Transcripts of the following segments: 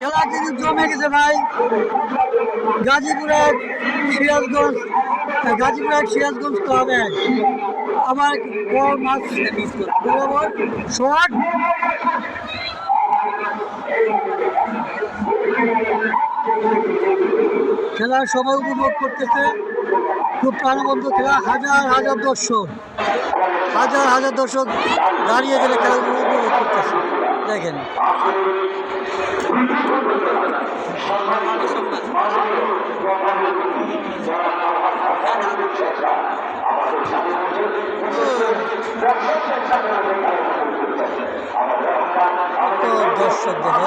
খেলা কিন্তু জমে গেছে ভাই। গাজীপুরের সিরাজগঞ্জ সিরাজগঞ্জ ক্লাবে আমার বড় মাছ বরাবর শট। খেলার সবাই উপভোগ করতেছে, খুব প্রাণবন্ত খেলা। হাজার হাজার দর্শক দাঁড়িয়ে গেলে খেলা উপভোগ করতেছে। দেখেন দর্শক দেখেন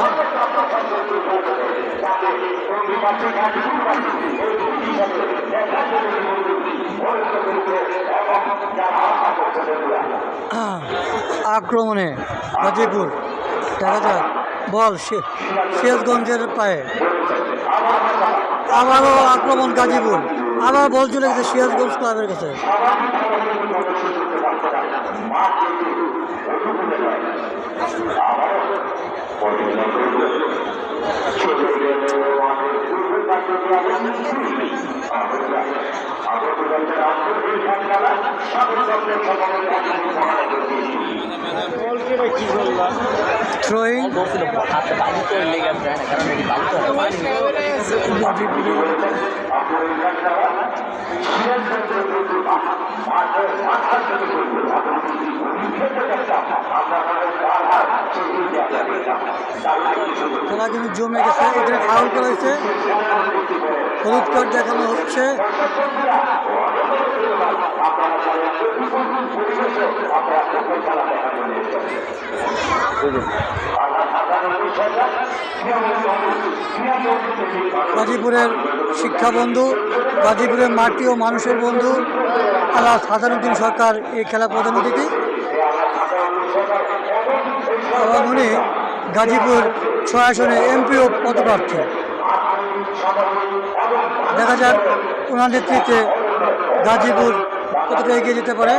আক্রমণে গাজীপুর। দেখা যাক বল সিরাজগঞ্জের পায়ে, আবারও আক্রমণ গাজীপুর, আবার বল চলে গেছে সিরাজগঞ্জ ক্লাবের কাছে। থ্রোয়িং খেলা কিন্তু জমে গেছে। এখানে ফাউল করা হয়েছে, হলুদ কার্ড দেখানো হচ্ছে। গাজীপুরের শিক্ষা বন্ধু, গাজীপুরের মাটি ও মানুষের বন্ধু আল্লাহ হাসানুদ্দিন সরকার এই খেলা প্রধান অতিথি। উনি গাজীপুর 6 আসনে এমপিও পদপ্রার্থী। দেখা যাক ওনার নেতৃত্বে গাজীপুর কতটা এগিয়ে যেতে পারে।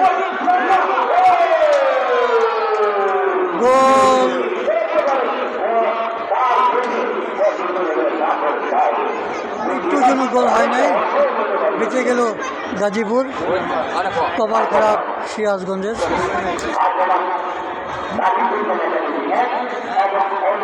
গোল একটু জন্য গোল হয় নাই, বেঁচে গেল গাজীপুর। কপাল খারাপ সিরাজগঞ্জের।